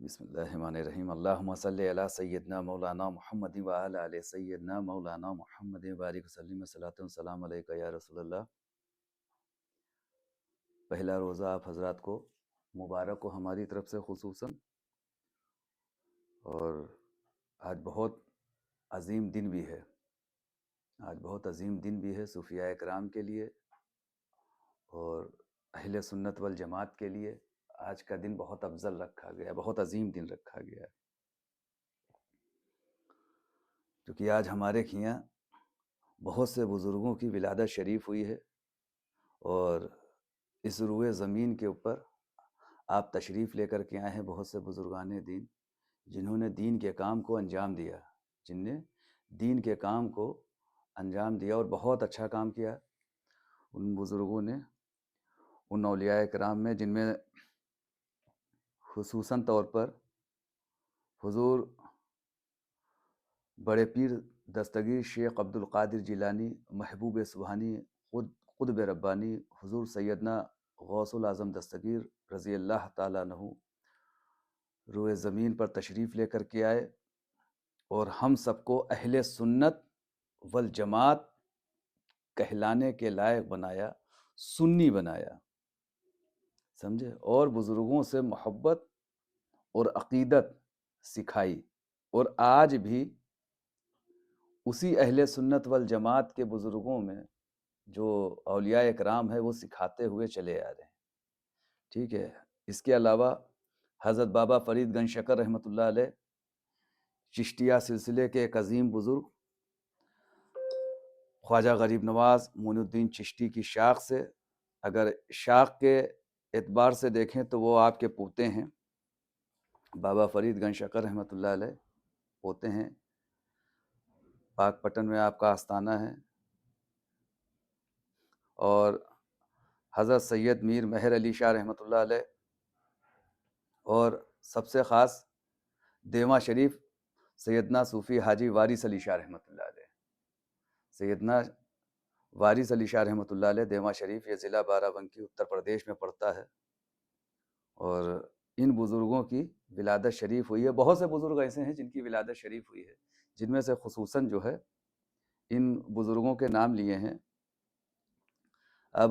بسم اللہ الرحمن الرحیم اللہم صلی علی سیدنا مولانا محمد و علی سیدنا مولانا محمد بارک وسلم صلاۃ والسلام علیکہ یا رسول اللہ۔ پہلا روزہ آپ حضرات کو مبارک ہو ہماری طرف سے خصوصاً، اور آج بہت عظیم دن بھی ہے، آج بہت عظیم دن بھی ہے صوفیاء کرام کے لیے اور اہل سنت والجماعت کے لیے۔ آج کا دن بہت افضل رکھا گیا ہے، بہت عظیم دن رکھا گیا ہے، کیونکہ آج ہمارے یہاں بہت سے بزرگوں کی ولادت شریف ہوئی ہے، اور اس روئے زمین کے اوپر آپ تشریف لے کر کے آئے ہیں بہت سے بزرگان دین، جنہوں نے دین کے کام کو انجام دیا، جن نے دین کے کام کو انجام دیا اور بہت اچھا کام کیا۔ ان بزرگوں نے، ان اولیاء کرام میں، جن میں خصوصاً طور پر حضور بڑے پیر دستگیر شیخ عبد القادر جیلانی، محبوب سبحانی، قطب ربانی، حضور سیدنا غوث العظم دستگیر رضی اللہ تعالیٰ عنہ روئے زمین پر تشریف لے کر کے آئے، اور ہم سب کو اہل سنت والجماعت کہلانے کے لائق بنایا، سنی بنایا، سمجھے، اور بزرگوں سے محبت اور عقیدت سکھائی، اور آج بھی اسی اہل سنت والجماعت کے بزرگوں میں جو اولیاء اکرام ہے وہ سکھاتے ہوئے چلے آ رہے ہیں، ٹھیک ہے۔ اس کے علاوہ حضرت بابا فرید گنج شکر رحمۃ اللہ علیہ، چشتیہ سلسلے کے ایک عظیم بزرگ، خواجہ غریب نواز معین الدین چشتی کی شاخ سے، اگر شاخ کے اعتبار سے دیکھیں تو وہ آپ کے پوتے ہیں، بابا فرید گنج شکر رحمۃ اللہ علیہ پوتے ہیں، پاک پٹن میں آپ کا آستانہ ہے، اور حضرت سید میر مہر علی شاہ رحمۃ اللہ علیہ، اور سب سے خاص دیواں شریف سیدنا صوفی حاجی وارث علی شاہ رحمۃ اللہ علیہ، سیدنا وارث علی شاہ رحمۃ اللہ علیہ دیواں شریف، یہ ضلع بارہ بنکی اتر پردیش میں پڑتا ہے، اور ان بزرگوں کی ولادت شریف ہوئی ہے۔ بہت سے بزرگ ایسے ہیں جن کی ولادت شریف ہوئی ہے، جن میں سے خصوصاً جو ہے ان بزرگوں کے نام لیے ہیں۔ اب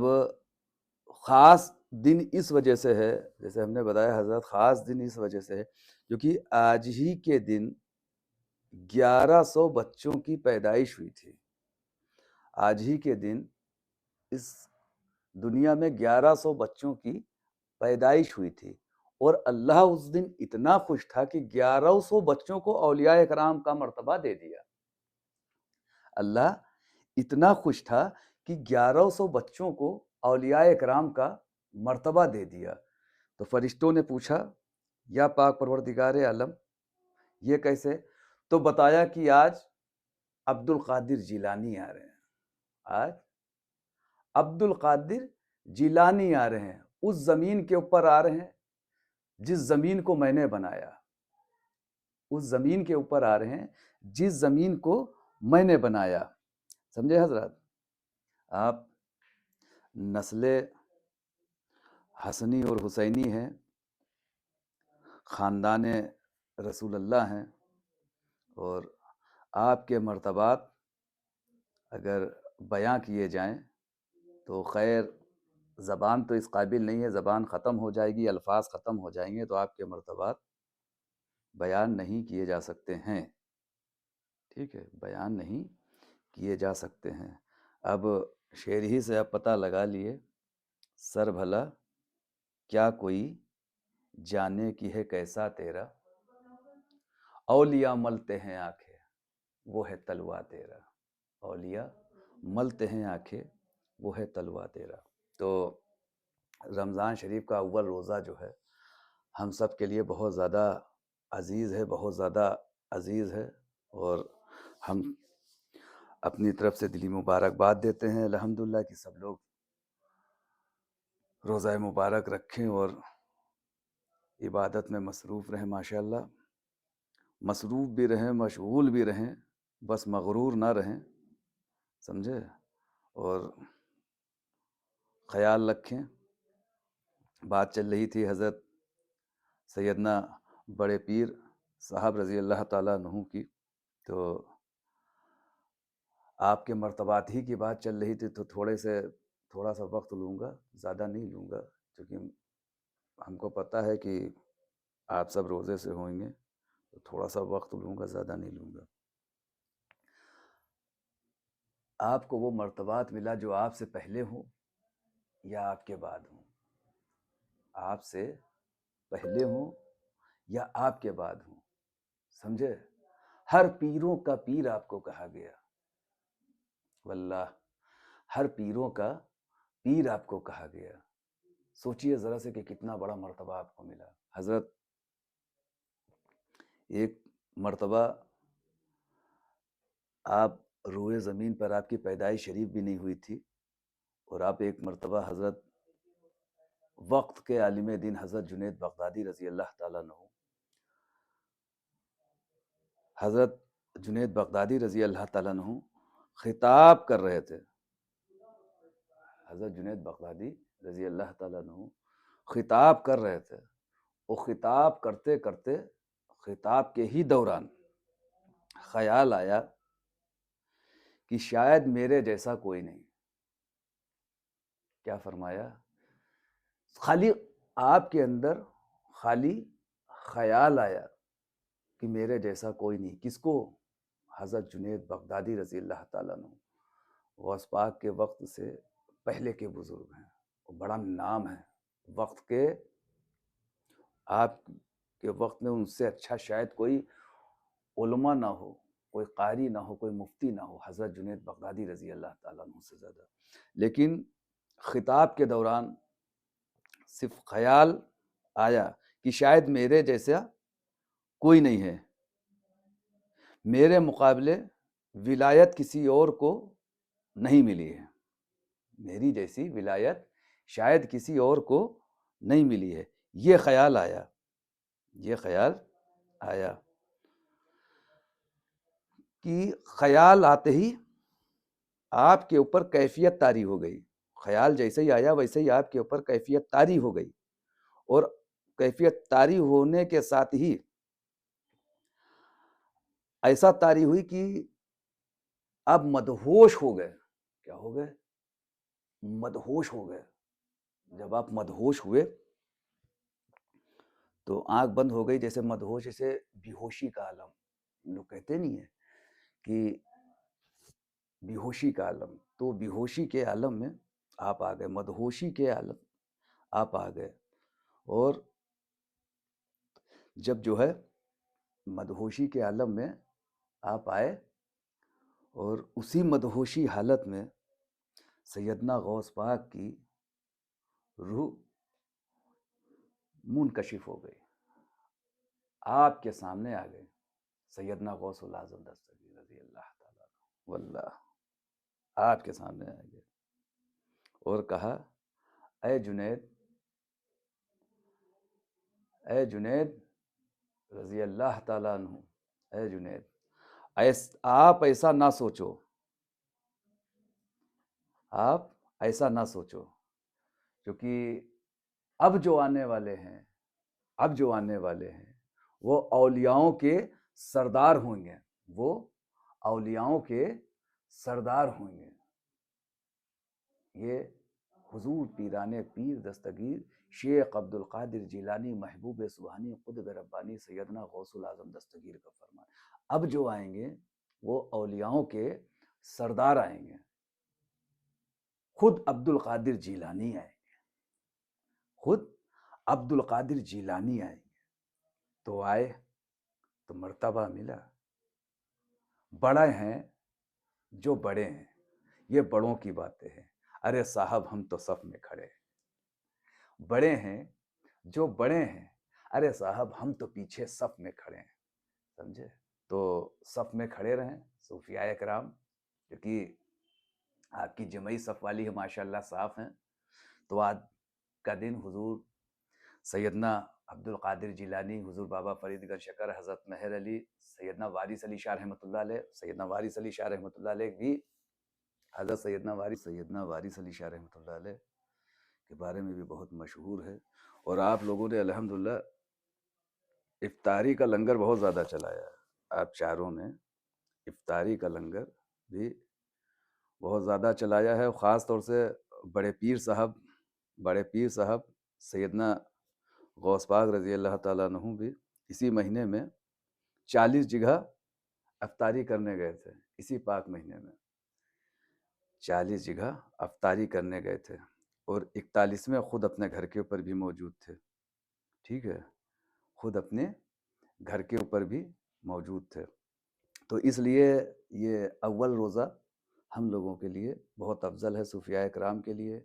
خاص دن اس وجہ سے ہے، جیسے ہم نے بتایا حضرت، خاص دن اس وجہ سے ہے کیونکہ آج ہی کے دن 1100 بچوں کی پیدائش ہوئی تھی۔ آج ہی کے دن اس دنیا میں 1100 بچوں کی پیدائش ہوئی تھی، اور اللہ اس دن اتنا خوش تھا کہ 1100 بچوں کو اولیاء کرام کا مرتبہ دے دیا۔ اللہ اتنا خوش تھا کہ 1100 بچوں کو اولیاء کرام کا مرتبہ دے دیا۔ تو فرشتوں نے پوچھا، یا پاک پروردگار عالم، یہ کیسے؟ تو بتایا کہ آج عبد القادر جیلانی آ رہے ہیں، آج عبد القادر جیلانی آ رہے ہیں، اس زمین کے اوپر آ رہے ہیں جس زمین کو میں نے بنایا، اس زمین کے اوپر آ رہے ہیں جس زمین کو میں نے بنایا، سمجھے حضرات؟ آپ نسل حسنی اور حسینی ہیں، خاندان رسول اللہ ہیں، اور آپ کے مرتبات اگر بیاں کیے جائیں تو خیر زبان تو اس قابل نہیں ہے، زبان ختم ہو جائے گی، الفاظ ختم ہو جائیں گے، تو آپ کے مرتبات بیان نہیں کیے جا سکتے ہیں، ٹھیک ہے، بیان نہیں کیے جا سکتے ہیں۔ اب شعر ہی سے آپ پتہ لگا لیے، سر بھلا کیا کوئی جانے کی ہے کیسا تیرا، اولیاء ملتے ہیں آنکھیں وہ ہے تلوا تیرا، اولیاء ملتے ہیں آنکھیں وہ ہے تلوا تیرا۔ تو رمضان شریف کا اول روزہ جو ہے ہم سب کے لیے بہت زیادہ عزیز ہے، بہت زیادہ عزیز ہے، اور ہم اپنی طرف سے دلی مبارکباد دیتے ہیں الحمدللہ کہ سب لوگ روزہ مبارک رکھیں اور عبادت میں مصروف رہیں، ماشاءاللہ مصروف بھی رہیں، مشغول بھی رہیں، بس مغرور نہ رہیں، سمجھے؟ اور خیال رکھیں، بات چل رہی تھی حضرت سیدنا بڑے پیر صاحب رضی اللہ تعالیٰ عنہ کی، تو آپ کے مرتبات ہی کی بات چل رہی تھی، تو تھوڑا سا وقت لوں گا، زیادہ نہیں لوں گا، کیونکہ ہم کو پتہ ہے کہ آپ سب روزے سے ہوئیں گے، تو تھوڑا سا وقت لوں گا، زیادہ نہیں لوں گا۔ آپ کو وہ مرتبات ملا جو آپ سے پہلے ہوں یا آپ کے بعد ہوں، آپ سے پہلے ہوں یا آپ کے بعد ہوں، سمجھے؟ ہر پیروں کا پیر آپ کو کہا گیا، واللہ ہر پیروں کا پیر آپ کو کہا گیا۔ سوچئے ذرا سے کہ کتنا بڑا مرتبہ آپ کو ملا۔ حضرت ایک مرتبہ آپ روئے زمین پر، آپ کی پیدائش شریف بھی نہیں ہوئی تھی، اور آپ ایک مرتبہ حضرت وقت کے عالم دین حضرت جنید بغدادی رضی اللہ تعالیٰ عنہ، حضرت جنید بغدادی رضی اللہ تعالیٰ عنہ خطاب کر رہے تھے، حضرت جنید بغدادی رضی اللہ تعالیٰ عنہ خطاب کر رہے تھے، وہ خطاب کرتے کرتے خطاب کے ہی دوران خیال آیا کہ شاید میرے جیسا کوئی نہیں۔ کیا فرمایا؟ خالی آپ کے اندر خالی خیال آیا کہ میرے جیسا کوئی نہیں۔ کس کو؟ حضرت جنید بغدادی رضی اللہ تعالیٰ عنہ، غوث پاک کے وقت سے پہلے کے بزرگ ہیں، وہ بڑا نام ہے وقت کے، آپ کے وقت میں ان سے اچھا شاید کوئی علماء نہ ہو، کوئی قاری نہ ہو، کوئی مفتی نہ ہو، حضرت جنید بغدادی رضی اللہ تعالیٰ عنہ سے زیادہ۔ لیکن خطاب کے دوران صرف خیال آیا کہ شاید میرے جیسا کوئی نہیں ہے، میرے مقابلے ولایت کسی اور کو نہیں ملی ہے، میری جیسی ولایت شاید کسی اور کو نہیں ملی ہے۔ یہ خیال آیا، یہ خیال آیا کہ خیال آتے ہی آپ کے اوپر کیفیت طاری ہو گئی، خیال جیسے ہی آیا ویسے ہی آپ کے اوپر کیفیت طاری ہو گئی، اور کیفیت طاری ہونے کے ساتھ ہی ایسا طاری ہوئی کہ آپ مدہوش ہو گئے۔ کیا ہو گئے؟ مدہوش ہو گئے۔ جب آپ مدہوش ہوئے تو آنکھ بند ہو گئی، جیسے مدہوش، جیسے بے ہوشی کا عالم لوگ کہتے نہیں ہیں کہ بے ہوشی کا عالم، تو بے ہوشی کے عالم میں آپ آ گئے، مدہوشی کے عالم آپ آ گئے، اور جب جو ہے مدہوشی کے عالم میں آپ آئے، اور اسی مدہوشی حالت میں سیدنا غوث پاک کی روح منکشف ہو گئی، آپ کے سامنے آ گئے سیدنا غوث العظم دستگیر رضی اللہ تعالیٰ عنہ، واللہ آپ کے سامنے آ گئے اور کہا، اے جنید، اے جنید رضی اللہ تعالیٰ عنہ، اے جنید، آپ ایسا نہ سوچو، آپ ایسا نہ سوچو، کیونکہ اب جو آنے والے ہیں، اب جو آنے والے ہیں وہ اولیاؤں کے سردار ہوں گے، وہ اولیاؤں کے سردار ہوں گے۔ یہ حضور پیران پیر دستگیر شیخ عبد القادر جیلانی محبوب سبحانی قطب ربانی سیدنا غوث العظم دستگیر کا فرمان، اب جو آئیں گے وہ اولیاؤں کے سردار آئیں گے، خود عبد القادر جیلانی آئیں گے، خود عبد القادر جیلانی آئیں گے۔ تو آئے تو مرتبہ ملا، بڑے ہیں جو بڑے ہیں، یہ بڑوں کی باتیں ہیں، ارے صاحب ہم تو صف میں کھڑے ہیں، بڑے ہیں جو بڑے ہیں، ارے صاحب ہم تو پیچھے صف میں کھڑے ہیں، سمجھے؟ تو صف میں کھڑے رہیں صوفیاء کرام، کیونکہ آپ کی جمعی صف والی ہے، ماشاءاللہ صاف ہیں، تو آج کا دن حضور سیدنا عبد القادر جیلانی، حضور بابا فرید گنج شکر، حضرت مہر علی، سیدنا وارث علی شاہ رحمۃ اللہ علیہ، سیدنا وارث علی شاہ رحمۃ اللہ علیہ بھی، حضرت سیدنا وارث علی شاہ رحمۃ اللہ علیہ کے بارے میں بھی بہت مشہور ہے، اور آپ لوگوں نے الحمدللہ افطاری کا لنگر بہت زیادہ چلایا ہے آپ چاروں نے، افطاری کا لنگر بھی بہت زیادہ چلایا ہے، خاص طور سے بڑے پیر صاحب سیدنا غوث پاک رضی اللہ تعالیٰ عنہ بھی اسی مہینے میں 40 جگہ افطاری کرنے گئے تھے، اسی پاک مہینے میں 40 جگہ افطاری کرنے گئے تھے، اور 41ویں خود اپنے گھر کے اوپر بھی موجود تھے، ٹھیک ہے، خود اپنے گھر کے اوپر بھی موجود تھے۔ تو اس لیے یہ اول روزہ ہم لوگوں کے لیے بہت افضل ہے، صوفیاء کرام کے لیے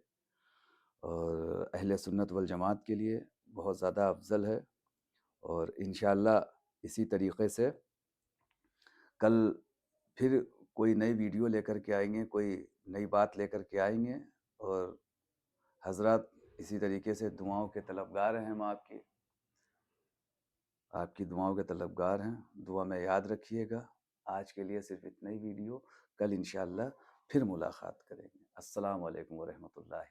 اور اہل سنت والجماعت کے لیے بہت زیادہ افضل ہے، اور انشاءاللہ اسی طریقے سے کل پھر کوئی نئی ویڈیو لے کر کے آئیں گے، کوئی نئی بات لے کر کے آئیں گے، اور حضرات اسی طریقے سے دعاؤں کے طلبگار ہیں، ہم آپ کی دعاؤں کے طلبگار ہیں، دعا میں یاد رکھیے گا۔ آج کے لیے صرف اتنا ہی ویڈیو، کل انشاءاللہ پھر ملاقات کریں گے۔ السلام علیکم ورحمۃ اللہ۔